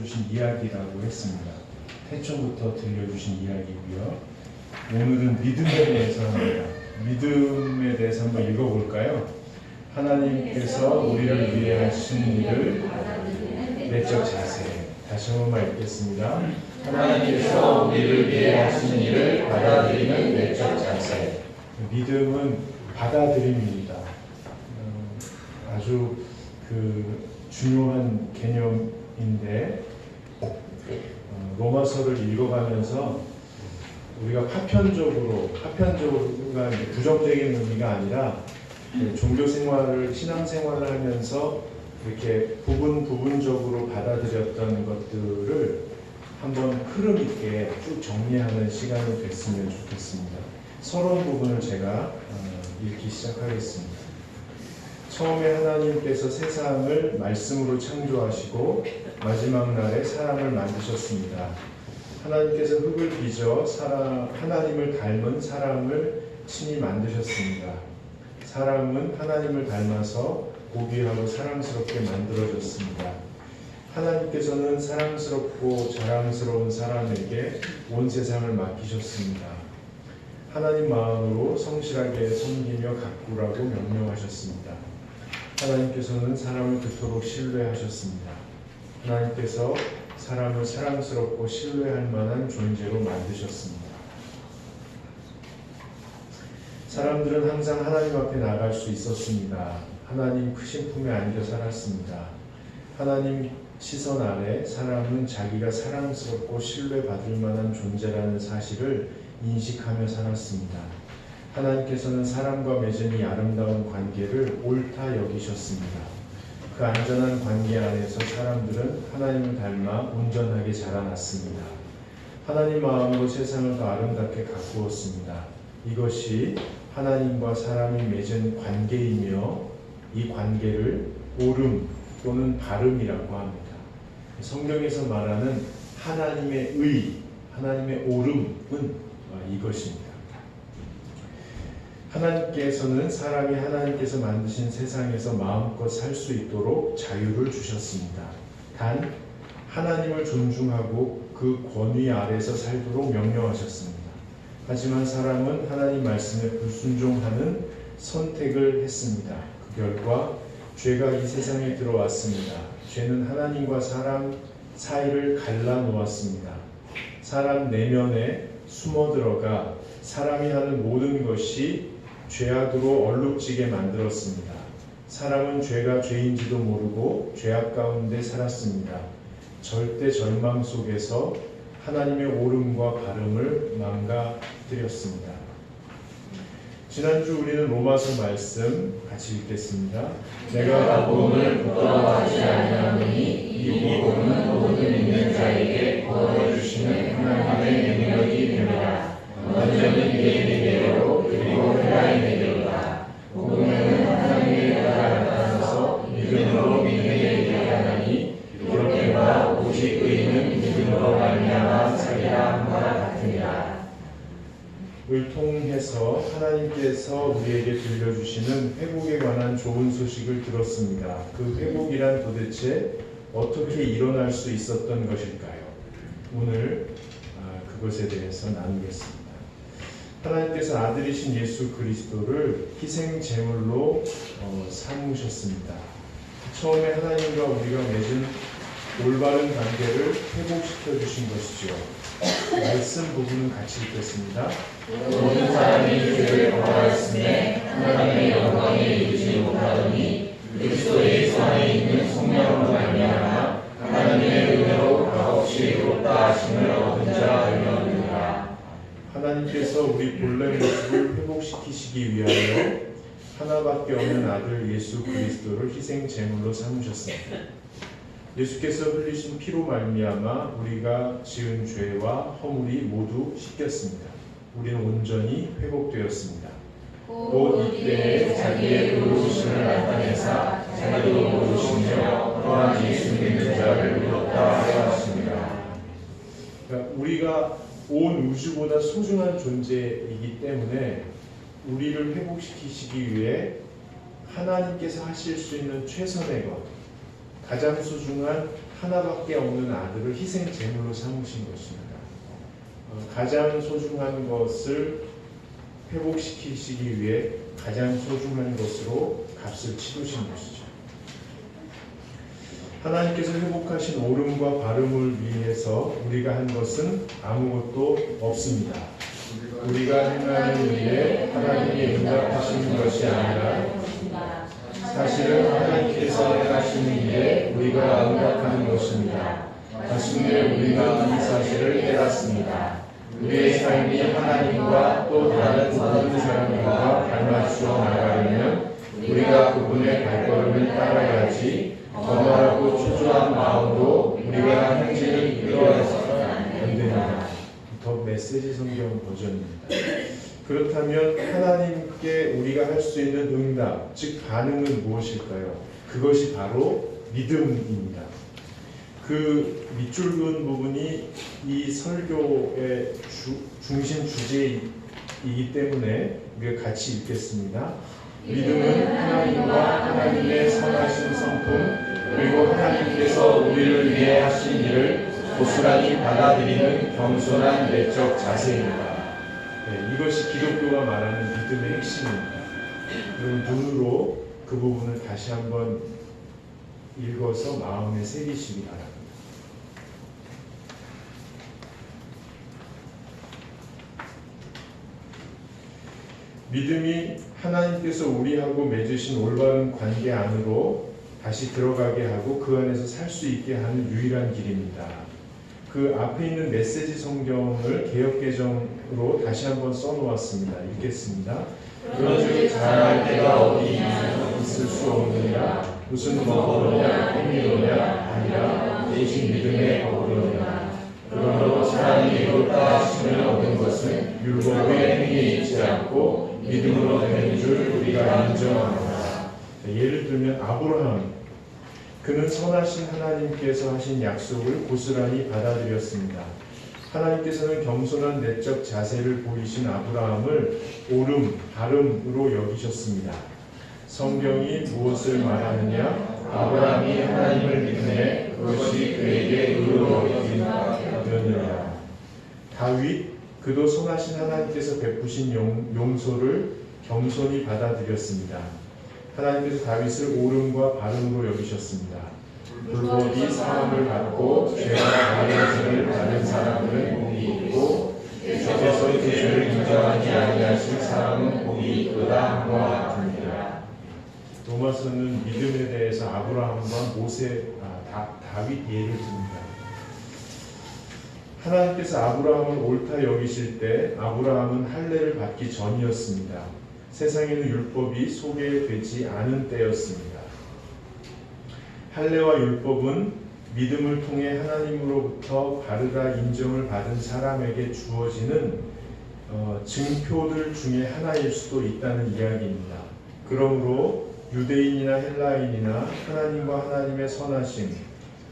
들려주신 이야기라고 했습니다. 태초부터 들려주신 이야기고요. 오늘은 믿음에 대해서 합니다. 믿음에 대해서 한번 읽어볼까요? 하나님께서 우리를 위해 하신 일을 내적 자세. 다시 한번 읽겠습니다. 하나님께서 우리를 위해 하신 일을 받아들이는 내적 자세. 믿음은 받아들임입니다. 아주 중요한 개념인데 로마서를 읽어가면서 우리가 파편적으로가 부정적인 의미가 아니라 종교 생활을 신앙 생활을 하면서 이렇게 부분적으로 받아들였던 것들을 한번 흐름 있게 쭉 정리하는 시간이 됐으면 좋겠습니다. 서론 부분을 제가 읽기 시작하겠습니다. 처음에 하나님께서 세상을 말씀으로 창조하시고 마지막 날에 사람을 만드셨습니다. 하나님께서 흙을 빚어 하나님을 닮은 사람을 친히 만드셨습니다. 사람은 하나님을 닮아서 고귀하고 사랑스럽게 만들어졌습니다. 하나님께서는 사랑스럽고 자랑스러운 사람에게 온 세상을 맡기셨습니다. 하나님 마음으로 성실하게 섬기며 가꾸라고 명령하셨습니다. 하나님께서는 사람을 그토록 신뢰하셨습니다. 하나님께서 사람을 사랑스럽고 신뢰할 만한 존재로 만드셨습니다. 사람들은 항상 하나님 앞에 나갈 수 있었습니다. 하나님 크신 품에 안겨 살았습니다. 하나님 시선 아래 사람은 자기가 사랑스럽고 신뢰받을 만한 존재라는 사실을 인식하며 살았습니다. 하나님께서는 사람과 맺은 이 아름다운 관계를 옳다 여기셨습니다. 그 안전한 관계 안에서 사람들은 하나님을 닮아 온전하게 자라났습니다. 하나님 마음으로 세상을 더 아름답게 가꾸었습니다. 이것이 하나님과 사람이 맺은 관계이며 이 관계를 옳음 또는 바름이라고 합니다. 성경에서 말하는 하나님의 의, 하나님의 옳음은 이것입니다. 하나님께서는 사람이 하나님께서 만드신 세상에서 마음껏 살 수 있도록 자유를 주셨습니다. 단 하나님을 존중하고 그 권위 아래서 살도록 명령하셨습니다. 하지만 사람은 하나님 말씀에 불순종하는 선택을 했습니다. 그 결과 죄가 이 세상에 들어왔습니다. 죄는 하나님과 사람 사이를 갈라놓았습니다. 사람 내면에 숨어들어가 사람이 하는 모든 것이 죄악으로 얼룩지게 만들었습니다. 사람은 죄가 죄인지도 모르고 죄악 가운데 살았습니다. 절대 절망 속에서 하나님의 옳음과 바름을 망가뜨렸습니다. 지난주 우리는 로마서 말씀 같이 읽겠습니다. 내가 복음을 부끄러워하지 아니하노니 이 복음은 모든 믿는 자에게 부어주시는 하나님의 능력이 됨이라. 먼저는 유대인에게로 그리고 헬라인에게로다. 복음에는 하나님의 나라가 나타나서 믿음으로 믿음에 이르하나니 이렇게가 오직 의인은 믿음으로 말미암아 살리라 함과 같으니라. 을 통해서 하나님께서 우리에게 들려주시는 회복에 관한 좋은 소식을 들었습니다. 그 회복이란 도대체 어떻게 일어날 수 있었던 것일까요? 오늘 그것에 대해서 나누겠습니다. 하나님께서 아들이신 예수 그리스도를 희생 제물로 삼으셨습니다. 처음에 하나님과 우리가 맺은 올바른 관계를 회복시켜 주신 것이죠. 말씀 부분은 같이 읽겠습니다. 모든 사람이 죄를 범하였음에 하나님의 영광에 이르지 못하더니 그리스도의 안에 있는 성령으로 말미암아 하나님의 은혜로 값없이 의롭다 하심을 얻은 자 되었느니라. 하나님께서 우리 본래 모습을 회복시키시기 위하여 하나밖에 없는 아들 예수 그리스도를 희생 제물로 삼으셨습니다. 예수께서 흘리신 피로 말미암아 우리가 지은 죄와 허물이 모두 씻겼습니다. 우리는 온전히 회복되었습니다. 곧 이때에 자기의 의로우심을 나타내사 자기도 모르시며 또한 예수 믿는 자를 의롭다 하여 하십니다. 그러니까 우리가 온 우주보다 소중한 존재이기 때문에 우리를 회복시키시기 위해 하나님께서 하실 수 있는 최선의 것, 가장 소중한 하나밖에 없는 아들을 희생 제물로 삼으신 것입니다. 가장 소중한 것을 회복시키시기 위해 가장 소중한 것으로 값을 치르신 것이죠. 하나님께서 회복하신 오름과 바름을 위해서 우리가 한 것은 아무것도 없습니다. 우리가 행하는 일에 하나님이 응답하시는 것이 아니라 사실은 하나님께서 행하시는 일에 우리가 응답하는 것입니다. 마침내 우리가 이 사실을 깨닫습니다. 우리의 삶이 하나님과 또 다른 모든 사람들과 닮아주어 나가려면 우리가 그분의 발걸음을 따라야지 거만하고 초조한 마음으로 우리가 행진을 이끌어서는 안 됩니다. 더 메시지 성경 버전입니다. 그렇다면 하나님께 우리가 할 수 있는 응답, 즉 반응은 무엇일까요? 그것이 바로 믿음입니다. 그 밑줄 그은 부분이 이 설교의 중심 주제이기 때문에 우리가 같이 읽겠습니다. 믿음은 하나님과 하나님의 선하신 성품 그리고 하나님께서 우리를 위해 하신 일을 고스란히 받아들이는 겸손한 내적 자세입니다. 네, 이것이 기독교가 말하는 믿음의 핵심입니다. 여러분 눈으로 그 부분을 다시 한번 읽어서 마음에 새기시기 바랍니다. 믿음이 하나님께서 우리하고 맺으신 올바른 관계 안으로 다시 들어가게 하고 그 안에서 살 수 있게 하는 유일한 길입니다. 그 앞에 있는 메시지 성경을 개역개정으로 다시 한번 써놓았습니다. 읽겠습니다. 그런즉 잘할 때가 어디 있을 수 없느니라. 무슨 법으로냐 행위로냐 아니라 대신 믿음의 법으로냐. 그러므로 사람이 의롭다 하심을 얻은 것은 율법의 행위에 있지 않고 믿음으로 되는 줄 우리가 인정합니다. 예를 들면 아브라함, 그는 선하신 하나님께서 하신 약속을 고스란히 받아들였습니다. 하나님께서는 겸손한 내적 자세를 보이신 아브라함을 오름, 바름으로 여기셨습니다. 성경이 무엇을 말하느냐? 아브라함이 하나님을 믿음에 그것이 그에게 의로 여김이라. 다윗, 그도 선하신 하나님께서 베푸신 용서를 겸손히 받아들였습니다. 하나님께서 다윗을 오름과 바름으로 여기셨습니다. 불법이 사함을 받고 죄가 가려짐을 받은 사람들은 복이 있고 주께서 그 죄를 인정하지 아니하신 사람은 복이 있도다 함과 같으니라. 로마서는 믿음에 대해서 아브라함과 다윗 예를 듭니다. 하나님께서 아브라함을 옳다 여기실 때 아브라함은 할례를 받기 전이었습니다. 세상에는 율법이 소개되지 않은 때였습니다. 할례와 율법은 믿음을 통해 하나님으로부터 바르다 인정을 받은 사람에게 주어지는 증표들 중에 하나일 수도 있다는 이야기입니다. 그러므로 유대인이나 헬라인이나 하나님과 하나님의 선하심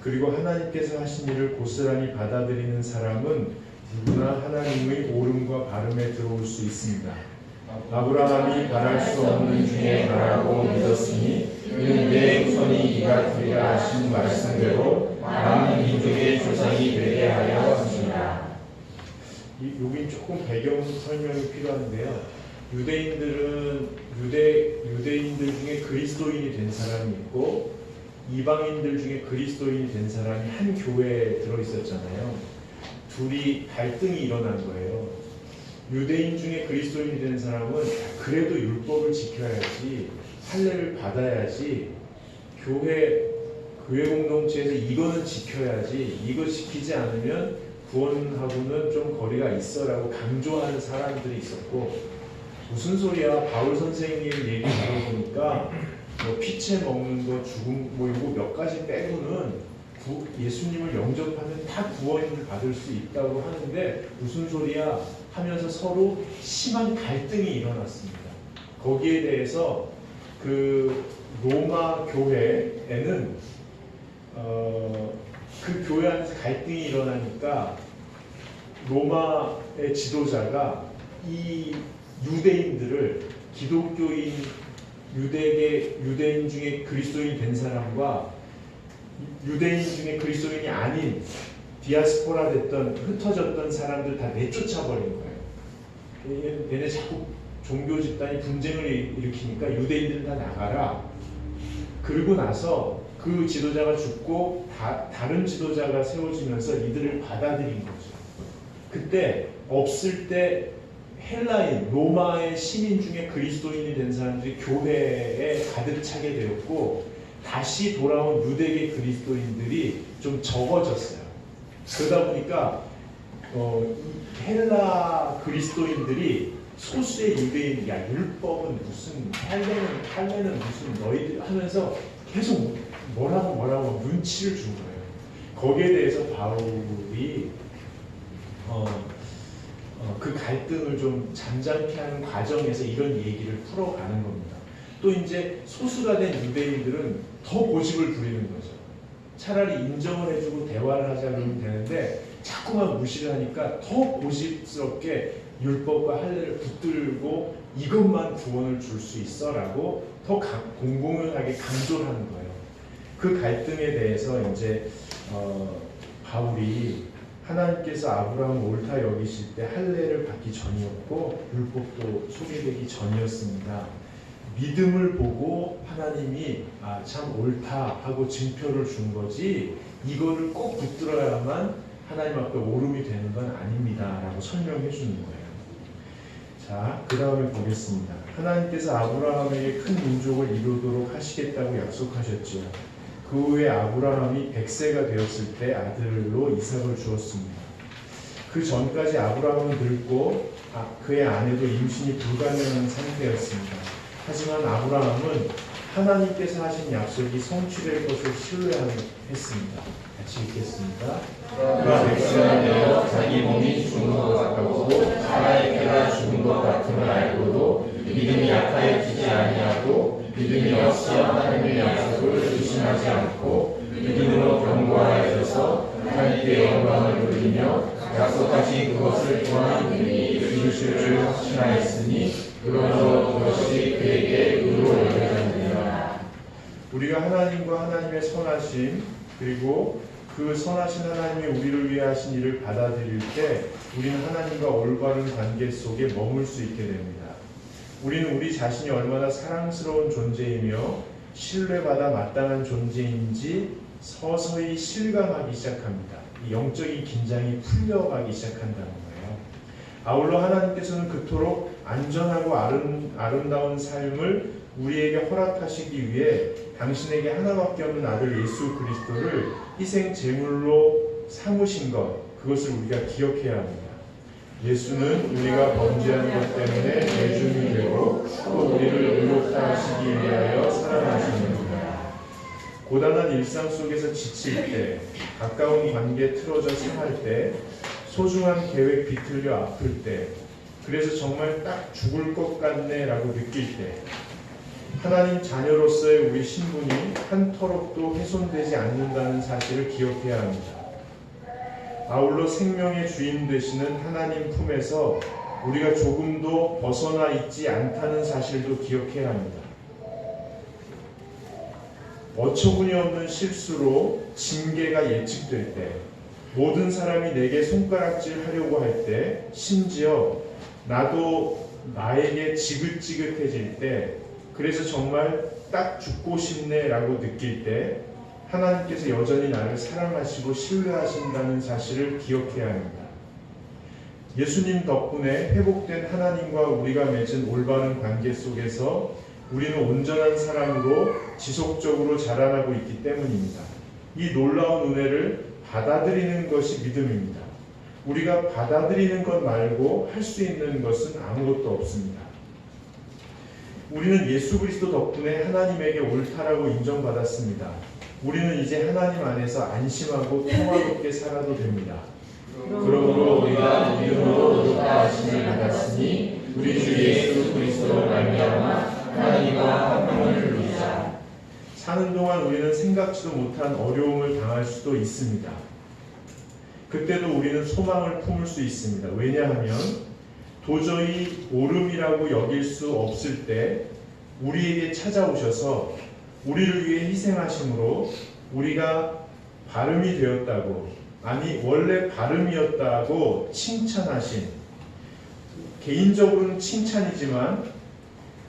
그리고 하나님께서 하신 일을 고스란히 받아들이는 사람은 누구나 하나님의 오름과 바름에 들어올 수 있습니다. 아브라함이 바랄 수 없는 중에 바라고 믿었으니 이는 내 후손이 이가 되리라 하신 말씀대로 많은 민족의 조상이 되게 하려 하십니다. 여기 조금 배경 설명이 필요한데요. 유대인들 중에 그리스도인이 된 사람이 있고 이방인들 중에 그리스도인이 된 사람이 한 교회에 들어 있었잖아요. 둘이 갈등이 일어난 거예요. 유대인 중에 그리스도인이 된 사람은 그래도 율법을 지켜야지, 할례를 받아야지, 교회 공동체에서 이거는 지켜야지, 이거 지키지 않으면 구원하고는 좀 거리가 있어라고 강조하는 사람들이 있었고, 무슨 소리야? 바울 선생님 얘기 들어보니까 뭐 피채 먹는 거, 죽음 뭐 이거 몇 가지 빼고는 예수님을 영접하면 다 구원을 받을 수 있다고 하는데 무슨 소리야? 하면서 서로 심한 갈등이 일어났습니다. 거기에 대해서 그 로마 교회에는 그 교회 안에서 갈등이 일어나니까 로마의 지도자가 이 유대인들을 기독교인 유대인 중에 그리스도인 된 사람과 유대인 중에 그리스도인이 아닌 디아스포라 됐던 흩어졌던 사람들 다 내쫓아 버린 거예요. 얘네 자꾸 종교 집단이 분쟁을 일으키니까 유대인들 다 나가라. 그러고 나서 그 지도자가 죽고 다른 지도자가 세워지면서 이들을 받아들인 거죠. 그때 없을 때 헬라인, 로마의 시민 중에 그리스도인이 된 사람들이 교회에 가득 차게 되었고 다시 돌아온 유대계 그리스도인들이 좀 적어졌어요. 그러다 보니까 헬라 그리스도인들이 소수의 유대인, 야 율법은 무슨 할례는 무슨 너희들 하면서 계속 뭐라고 눈치를 준 거예요. 거기에 대해서 바울이 그 갈등을 좀 잠잠케 하는 과정에서 이런 얘기를 풀어가는 겁니다. 또 이제 소수가 된 유대인들은 더 고집을 부리는 거죠. 차라리 인정을 해주고 대화를 하자 그러면 되는데 자꾸만 무시를 하니까 더 고집스럽게 율법과 할례를 붙들고 이것만 구원을 줄 수 있어라고 더 공공연하게 강조를 하는 거예요. 그 갈등에 대해서 이제 바울이 하나님께서 아브라함을 옳다 여기실 때 할례를 받기 전이었고 율법도 소개되기 전이었습니다. 믿음을 보고 하나님이 참 옳다 하고 증표를 준 거지 이거를 꼭 붙들어야만 하나님 앞에 오름이 되는 건 아닙니다 라고 설명해 주는 거예요. 자, 그 다음에 보겠습니다. 하나님께서 아브라함에게 큰 민족을 이루도록 하시겠다고 약속하셨죠. 그 후에 아브라함이 100세가 되었을 때 아들로 이삭을 주었습니다. 그 전까지 아브라함은 늙고 그의 아내도 임신이 불가능한 상태였습니다. 하지만 아브라함은 하나님께서 하신 약속이 성취될 것을 신뢰했습니다. 같이 읽겠습니다. 그가 100세가 되어 자기 몸이 죽은 것 같고 사라의 태가 죽은 것 같음을 알고도 믿음이 약하여지지 아니하고 믿음이 없이 하나님의 약속을 의심하지 않고 믿음으로 견고하여져서 하나님께 영광을 돌리며 약속하신 그것을 또한 이미 이루실 줄 확신하였으니 그러므로 그것이 그에게 의로 여겨졌느니라. 우리가 하나님과 하나님의 선하심 그리고 그 선하신 하나님이 우리를 위해 하신 일을 받아들일 때 우리는 하나님과 올바른 관계 속에 머물 수 있게 됩니다. 우리는 우리 자신이 얼마나 사랑스러운 존재이며 신뢰받아 마땅한 존재인지 서서히 실감하기 시작합니다. 이 영적인 긴장이 풀려가기 시작한다는 거예요. 아울러 하나님께서는 그토록 안전하고 아름다운 삶을 우리에게 허락하시기 위해 당신에게 하나밖에 없는 아들 예수 그리스도를 희생 제물로 삼으신 것, 그것을 우리가 기억해야 합니다. 예수는 우리가 범죄한 것 때문에 대중이 되고 또 우리를 의롭다 하시기 위하여 살아나셨습니다. 고단한 일상 속에서 지칠 때, 가까운 관계 틀어져 상할 때, 소중한 계획 비틀려 아플 때, 그래서 정말 딱 죽을 것 같네 라고 느낄 때 하나님 자녀로서의 우리 신분이 한터럭도 훼손되지 않는다는 사실을 기억해야 합니다. 아울러 생명의 주인 되시는 하나님 품에서 우리가 조금도 벗어나 있지 않다는 사실도 기억해야 합니다. 어처구니 없는 실수로 징계가 예측될 때, 모든 사람이 내게 손가락질 하려고 할 때, 심지어 나도 나에게 지긋지긋해질 때, 그래서 정말 딱 죽고 싶네 라고 느낄 때 하나님께서 여전히 나를 사랑하시고 신뢰하신다는 사실을 기억해야 합니다. 예수님 덕분에 회복된 하나님과 우리가 맺은 올바른 관계 속에서 우리는 온전한 사람으로 지속적으로 자라나고 있기 때문입니다. 이 놀라운 은혜를 받아들이는 것이 믿음입니다. 우리가 받아들이는 것 말고 할 수 있는 것은 아무것도 없습니다. 우리는 예수 그리스도 덕분에 하나님에게 옳다라고 인정받았습니다. 우리는 이제 하나님 안에서 안심하고 평화롭게 살아도 됩니다. 그러므로 우리가 믿음으로 의롭다 하심을 받았으니 우리 주 예수 그리스도로 말미암아 하나님과 화평을 누리자. 사는 동안 우리는 생각지도 못한 어려움을 당할 수도 있습니다. 그때도 우리는 소망을 품을 수 있습니다. 왜냐하면 도저히 옳음이라고 여길 수 없을 때 우리에게 찾아오셔서 우리를 위해 희생하심으로 우리가 발음이 되었다고, 아니 원래 발음이었다고 칭찬하신, 개인적으로는 칭찬이지만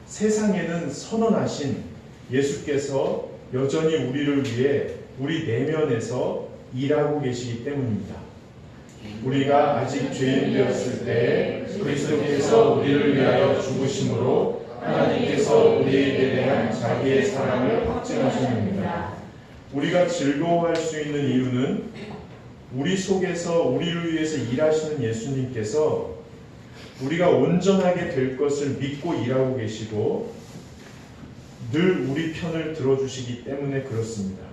세상에는 선언하신 예수께서 여전히 우리를 위해 우리 내면에서 일하고 계시기 때문입니다. 우리가 아직 죄인 되었을 때 그리스도께서 우리를 위하여 죽으심으로 하나님께서 우리에게 대한 자기의 사랑을 확증하십니다. 우리가 즐거워할 수 있는 이유는 우리 속에서 우리를 위해서 일하시는 예수님께서 우리가 온전하게 될 것을 믿고 일하고 계시고 늘 우리 편을 들어주시기 때문에 그렇습니다.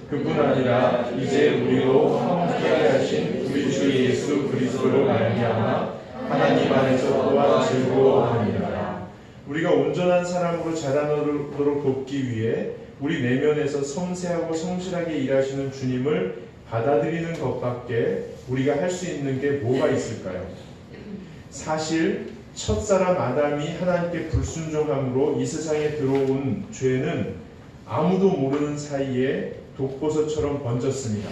그뿐 아니라 이제 우리로 함께하게 하신 우리 주 예수 그리스도로 말미암아 하나님 안에서 또한 즐거워합니다. 우리가 온전한 사람으로 자라나도록 돕기 위해 우리 내면에서 섬세하고 성실하게 일하시는 주님을 받아들이는 것밖에 우리가 할 수 있는 게 뭐가 있을까요? 사실 첫사람 아담이 하나님께 불순종함으로 이 세상에 들어온 죄는 아무도 모르는 사이에 독버섯처럼 번졌습니다.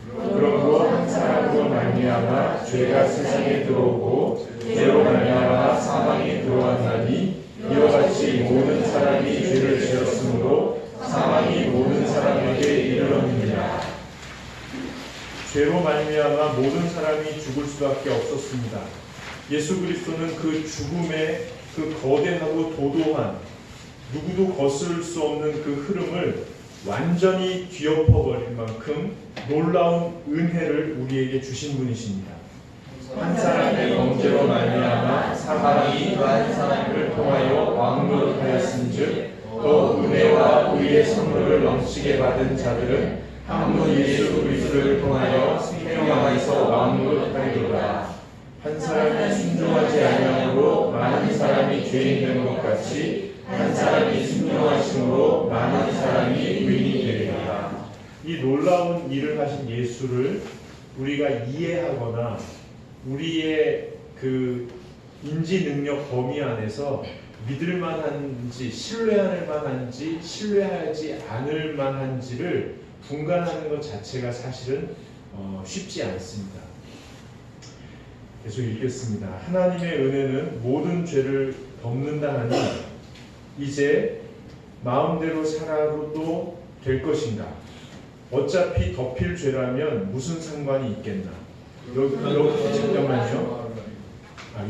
그러므로 한 사람으로 말미암아 죄가 세상에 들어오고 죄로 말미암아 사망이 들어왔나니 이와 같이 모든 사람이 죄를 지었으므로 사망이 모든 사람에게 이르렀느니라. 죄로 말미암아 모든 사람이 죽을 수밖에 없었습니다. 예수 그리스도는 그 죽음의 그 거대하고 도도한, 누구도 거스를 수 없는 그 흐름을 완전히 뒤엎어버릴 만큼 놀라운 은혜를 우리에게 주신 분이십니다. 한 사람의 범죄로 말미암아 사망이 또 한 사람을 통하여 왕노릇하였은즉 또 은혜와 의의 선물을 넘치게 받은 자들은 한 분 예수 그리스도를 통하여 생명하에서 왕노릇하리로다. 한 사람이 순종하지 아니함으로 많은 사람이 죄인 된 것 같이 한 사람이 순종하심으로 많은 사람이 의인이 되리라. 이 놀라운 일을 하신 예수를 우리가 이해하거나 우리의 그 인지 능력 범위 안에서 믿을 만한지 신뢰할 만한지 신뢰하지 않을 만한지를 분간하는 것 자체가 사실은 쉽지 않습니다. 계속 읽겠습니다. 하나님의 은혜는 모든 죄를 덮는다 하니 이제 마음대로 살아도 될 것인가? 어차피 덮일 죄라면 무슨 상관이 있겠나? 이렇게 잠깐만요.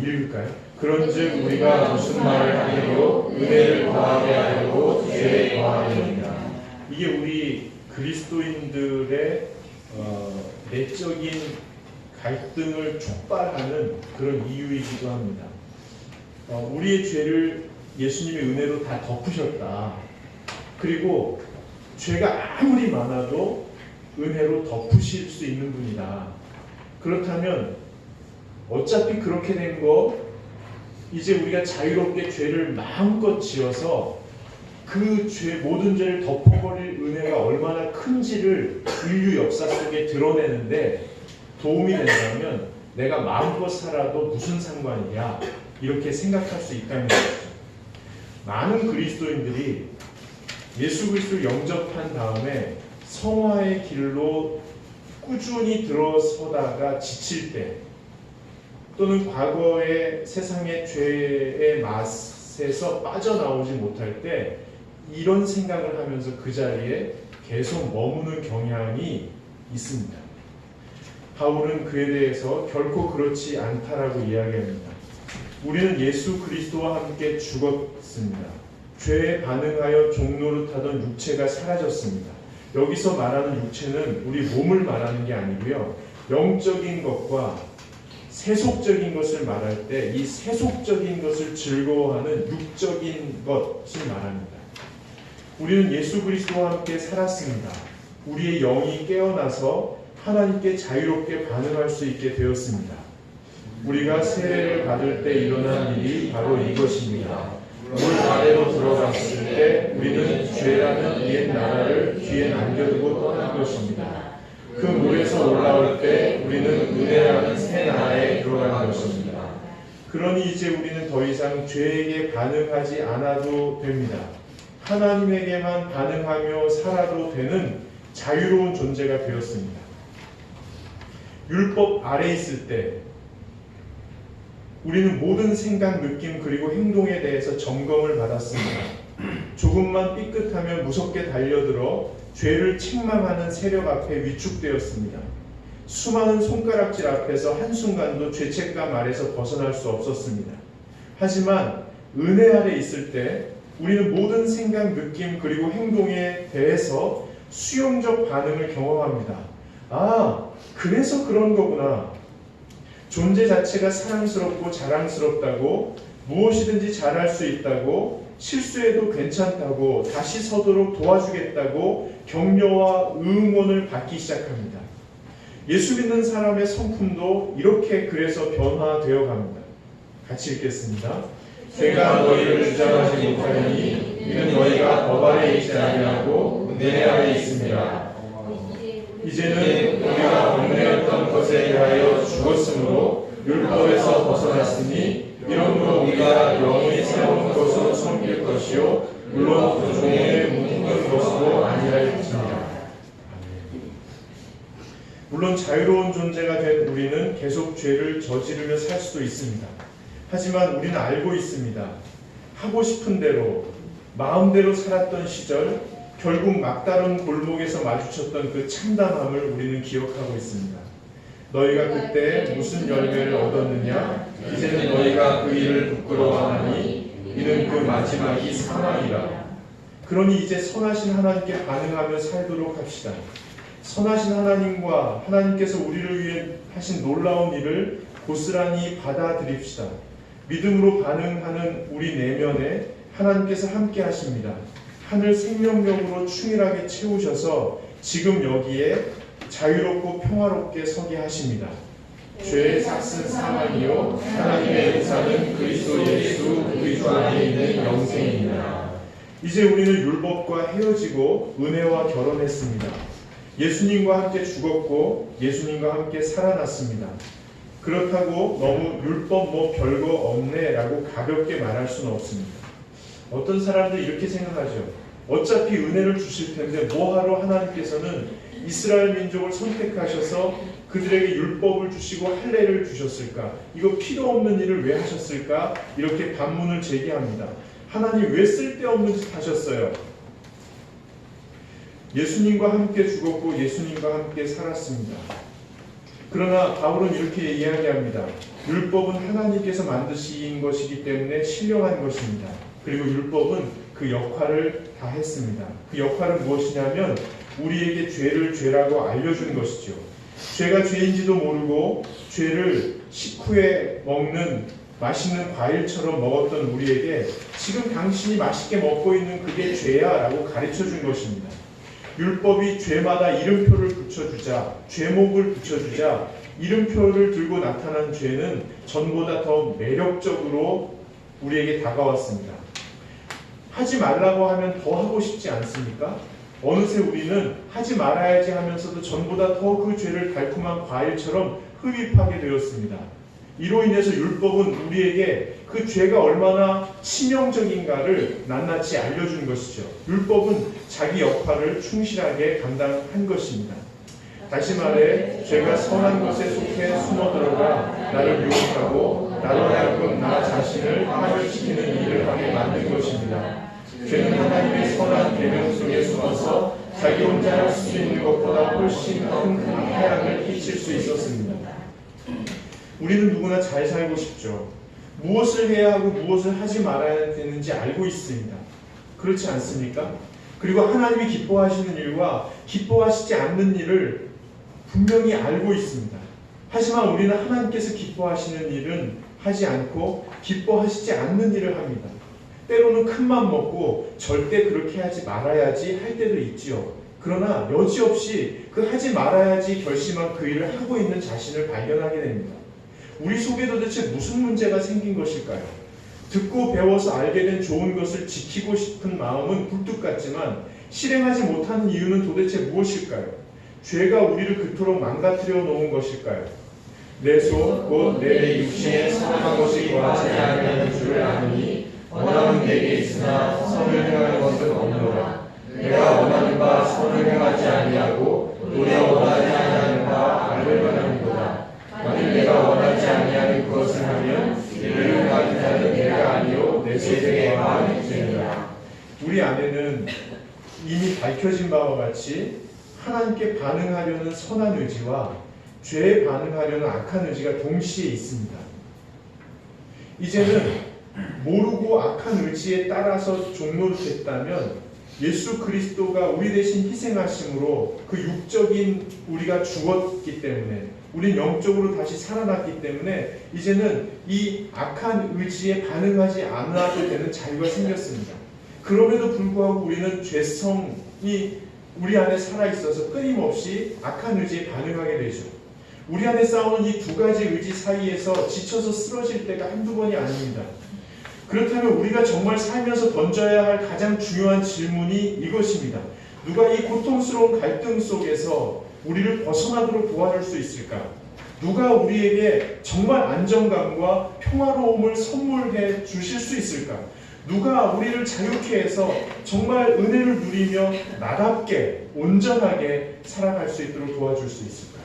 읽을까요? 그런즉 우리가 무슨 말을 하리요? 은혜를 더하게 하려고 죄에 더하리이다. 이게 우리 그리스도인들의 내적인 갈등을 촉발하는 그런 이유이기도 합니다. 우리의 죄를 예수님의 은혜로 다 덮으셨다. 그리고 죄가 아무리 많아도 은혜로 덮으실 수 있는 분이다. 그렇다면 어차피 그렇게 된 거 이제 우리가 자유롭게 죄를 마음껏 지어서 그 죄, 모든 죄를 덮어버릴 은혜가 얼마나 큰지를 인류 역사 속에 드러내는데 도움이 된다면 내가 마음껏 살아도 무슨 상관이냐 이렇게 생각할 수 있다는 거죠. 많은 그리스도인들이 예수 그리스도를 영접한 다음에 성화의 길로 꾸준히 들어서다가 지칠 때 또는 과거의 세상의 죄의 맛에서 빠져나오지 못할 때 이런 생각을 하면서 그 자리에 계속 머무는 경향이 있습니다. 바울은 그에 대해서 결코 그렇지 않다라고 이야기합니다. 우리는 예수 그리스도와 함께 죽었습니다. 죄에 반응하여 종노릇하던 육체가 사라졌습니다. 여기서 말하는 육체는 우리 몸을 말하는 게 아니고요. 영적인 것과 세속적인 것을 말할 때 이 세속적인 것을 즐거워하는 육적인 것을 말합니다. 우리는 예수 그리스도와 함께 살았습니다. 우리의 영이 깨어나서 하나님께 자유롭게 반응할 수 있게 되었습니다. 우리가 세례를 받을 때 일어난 일이 바로 이것입니다. 물 아래로 들어갔을 때 우리는 죄라는 옛 나라를 뒤에 남겨두고 떠난 것입니다. 그 물에서 올라올 때 우리는 은혜라는 새 나라에 들어간 것입니다. 그러니 이제 우리는 더 이상 죄에게 반응하지 않아도 됩니다. 하나님에게만 반응하며 살아도 되는 자유로운 존재가 되었습니다. 율법 아래 있을 때 우리는 모든 생각, 느낌 그리고 행동에 대해서 점검을 받았습니다. 조금만 삐끗하면 무섭게 달려들어 죄를 책망하는 세력 앞에 위축되었습니다. 수많은 손가락질 앞에서 한순간도 죄책감 아래서 벗어날 수 없었습니다. 하지만 은혜 아래 있을 때 우리는 모든 생각, 느낌 그리고 행동에 대해서 수용적 반응을 경험합니다. 아, 그래서 그런 거구나. 존재 자체가 사랑스럽고 자랑스럽다고, 무엇이든지 잘할 수 있다고, 실수해도 괜찮다고, 다시 서도록 도와주겠다고 격려와 응원을 받기 시작합니다. 예수 믿는 사람의 성품도 이렇게 그래서 변화되어 갑니다. 같이 읽겠습니다. 죄가 너희를 주장하지 못하니 이는 너희가 법 아래 있지 아니하고 은혜 아래 있습니다. 이제는 우리가 얽매였던 것에 대하여 죽었으므로 율법에서 벗어났으니 이러므로 우리가 영원히 새로운 것으로 섬길 것이요 물론 그 종에 묶은 것으로 아니하였습니다. 물론 자유로운 존재가 된 우리는 계속 죄를 저지르며 살 수도 있습니다. 하지만 우리는 알고 있습니다. 하고 싶은 대로 마음대로 살았던 시절, 결국 막다른 골목에서 마주쳤던 그 참담함을 우리는 기억하고 있습니다. 너희가 그때 무슨 열매를 얻었느냐? 이제는 너희가 그 일을 부끄러워하니 이는 그 마지막이 사망이라. 그러니 이제 선하신 하나님께 반응하며 살도록 합시다. 선하신 하나님과 하나님께서 우리를 위해 하신 놀라운 일을 고스란히 받아들입시다. 믿음으로 반응하는 우리 내면에 하나님께서 함께 하십니다. 하늘 생명력으로 충실하게 채우셔서 지금 여기에 자유롭고 평화롭게 서게 하십니다. 죄의 삭은 사망이요 하나님의 은사는 그리스도 예수 우리 주 안에 있는 영생입니다. 이제 우리는 율법과 헤어지고 은혜와 결혼했습니다. 예수님과 함께 죽었고 예수님과 함께 살아났습니다. 그렇다고 너무 율법 뭐 별거 없네 라고 가볍게 말할 수는 없습니다. 어떤 사람들이 이렇게 생각하죠. 어차피 은혜를 주실 텐데 뭐하러 하나님께서는 이스라엘 민족을 선택하셔서 그들에게 율법을 주시고 할례를 주셨을까? 이거 필요 없는 일을 왜 하셨을까? 이렇게 반문을 제기합니다. 하나님 왜 쓸데없는 짓 하셨어요? 예수님과 함께 죽었고 예수님과 함께 살았습니다. 그러나 바울은 이렇게 이야기합니다. 율법은 하나님께서 만드신 것이기 때문에 신령한 것입니다. 그리고 율법은 그 역할을 다 했습니다. 그 역할은 무엇이냐면 우리에게 죄를 죄라고 알려준 것이죠. 죄가 죄인지도 모르고 죄를 식후에 먹는 맛있는 과일처럼 먹었던 우리에게 지금 당신이 맛있게 먹고 있는 그게 죄야 라고 가르쳐준 것입니다. 율법이 죄마다 이름표를 붙여주자, 죄목을 붙여주자 이름표를 들고 나타난 죄는 전보다 더 매력적으로 우리에게 다가왔습니다. 하지 말라고 하면 더 하고 싶지 않습니까? 어느새 우리는 하지 말아야지 하면서도 전보다 더 그 죄를 달콤한 과일처럼 흡입하게 되었습니다. 이로 인해서 율법은 우리에게 그 죄가 얼마나 치명적인가를 낱낱이 알려준 것이죠. 율법은 자기 역할을 충실하게 감당한 것입니다. 다시 말해 죄가 선한 것에 속해 숨어 들어가 나를 유혹하고 나로 하여금 나 자신을 파멸시키는 일을 하게 만든 것입니다. 죄는 하나님의 선한 계명 속에 숨어서 자기 혼자 할 수 있는 것보다 훨씬 큰 해악을 끼칠 수 있었습니다. 우리는 누구나 잘 살고 싶죠. 무엇을 해야 하고 무엇을 하지 말아야 되는지 알고 있습니다. 그렇지 않습니까? 그리고 하나님이 기뻐하시는 일과 기뻐하시지 않는 일을 분명히 알고 있습니다. 하지만 우리는 하나님께서 기뻐하시는 일은 하지 않고 기뻐하시지 않는 일을 합니다. 때로는 큰맘 먹고 절대 그렇게 하지 말아야지 할 때도 있지요. 그러나 여지없이 그 하지 말아야지 결심한 그 일을 하고 있는 자신을 발견하게 됩니다. 우리 속에 도대체 무슨 문제가 생긴 것일까요? 듣고 배워서 알게 된 좋은 것을 지키고 싶은 마음은 굴뚝 같지만 실행하지 못하는 이유는 도대체 무엇일까요? 죄가 우리를 그토록 망가뜨려 놓은 것일까요? 내 손, 곧 내 육신에 선한 것이 거하지 아니하는 줄을 아노니 원함은 내게 있으나 선을 행하는 것은 없노라. 내가 원하는 바 선을 행하지 아니하고 도리어 원하지 아니하는 바 악을 행하는도다. 만일 내가 원하지 아니하는 그것을 하면 이를 행하는 자는 내가 아니요 내 죄에만 죄니라. 우리 안에는 이미 밝혀진 바와 같이 하나님께 반응하려는 선한 의지와 죄에 반응하려는 악한 의지가 동시에 있습니다. 이제는 모르고 악한 의지에 따라서 종노릇했다면 예수 그리스도가 우리 대신 희생하심으로 그 육적인 우리가 죽었기 때문에 우린 영적으로 다시 살아났기 때문에 이제는 이 악한 의지에 반응하지 않아도 되는 자유가 생겼습니다. 그럼에도 불구하고 우리는 죄성이 우리 안에 살아있어서 끊임없이 악한 의지에 반응하게 되죠. 우리 안에 싸우는 이 두 가지 의지 사이에서 지쳐서 쓰러질 때가 한두 번이 아닙니다. 그렇다면 우리가 정말 살면서 던져야 할 가장 중요한 질문이 이것입니다. 누가 이 고통스러운 갈등 속에서 우리를 벗어나도록 도와줄 수 있을까? 누가 우리에게 정말 안정감과 평화로움을 선물해 주실 수 있을까? 누가 우리를 자유케 해서 정말 은혜를 누리며 나답게 온전하게 살아갈 수 있도록 도와줄 수 있을까?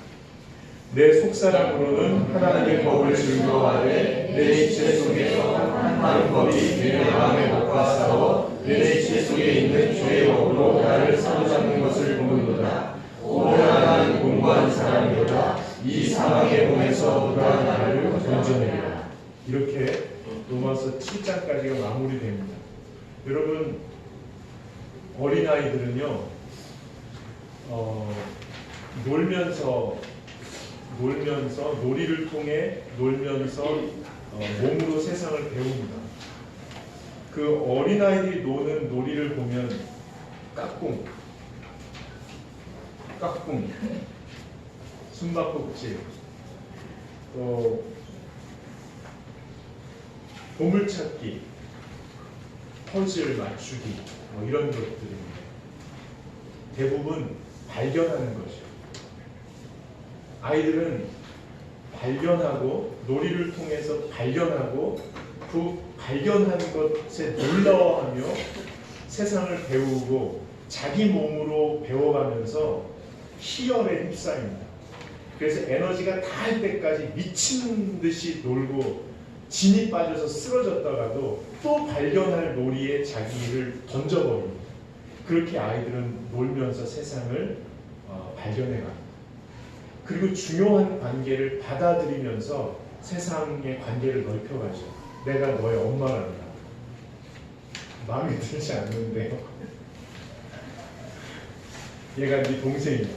내 속사람으로는 하나님의 법을 즐거워하되 내 지체 속에서 한 법이 내 마음에 못과 싸워 내 지체 속에 있는 죄의 법으로 나를 사로잡는 것을 보는도다. 오늘 나는 공부한 사람이로다. 이 사망의 몸에서 누가 나를 건져내리라. 이렇게 로마서 7장까지가 마무리됩니다. 여러분, 어린아이들은요 놀이를 통해 놀면서 몸으로 세상을 배웁니다. 그 어린아이들이 노는 놀이를 보면 까꿍, 숨바꼭질, 또 보물찾기, 퍼즐 맞추기 이런 것들입니다. 대부분 발견하는 거죠. 아이들은 발견하고 놀이를 통해서 발견하고 그 발견하는 것에 놀라워하며 세상을 배우고 자기 몸으로 배워가면서 희열에 휩싸입니다. 그래서 에너지가 다할 때까지 미친 듯이 놀고 진이 빠져서 쓰러졌다가도 또 발견할 놀이에 자기를 던져버립니다. 그렇게 아이들은 놀면서 세상을 발견해갑니다. 그리고 중요한 관계를 받아들이면서 세상의 관계를 넓혀가죠. 내가 너의 엄마란다. 마음에 들지 않는데요. 얘가 네 동생이야.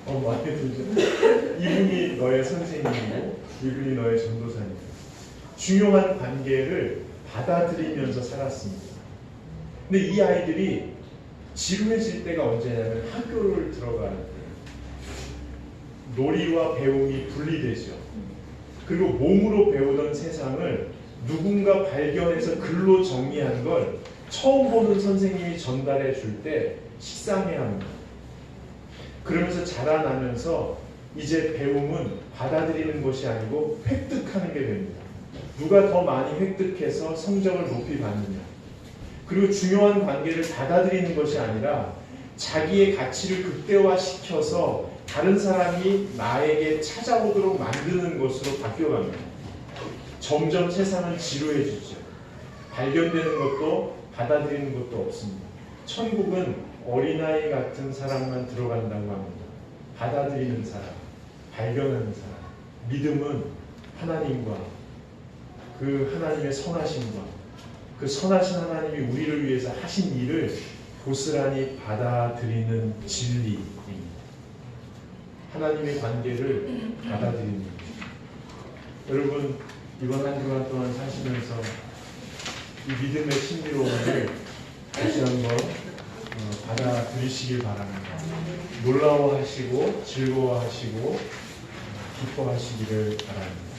마음에 들죠. 이분이 너의 선생님이고 이분이 너의 전도사님이고 중요한 관계를 받아들이면서 살았습니다. 근데 이 아이들이 지루해질 때가 언제냐면 학교를 들어가는 거예요. 놀이와 배움이 분리되죠. 그리고 몸으로 배우던 세상을 누군가 발견해서 글로 정리한 걸 처음 보는 선생님이 전달해 줄 때 식상해합니다. 그러면서 자라나면서 이제 배움은 받아들이는 것이 아니고 획득하는 게 됩니다. 누가 더 많이 획득해서 성적을 높이 받느냐. 그리고 중요한 관계를 받아들이는 것이 아니라 자기의 가치를 극대화시켜서 다른 사람이 나에게 찾아오도록 만드는 것으로 바뀌어갑니다. 점점 세상은 지루해지죠. 발견되는 것도 받아들이는 것도 없습니다. 천국은 어린아이 같은 사람만 들어간다고 합니다. 받아들이는 사람, 발견하는 사람. 믿음은 하나님과 그 하나님의 선하심과 그 선하신 하나님이 우리를 위해서 하신 일을 고스란히 받아들이는 진리입니다. 하나님의 관계를 받아들이는 것. 여러분, 이번 한 주간 동안 사시면서 이 믿음의 신비로움을 다시 한번 받아들이시길 바랍니다. 놀라워하시고 즐거워하시고 기뻐하시기를 바랍니다.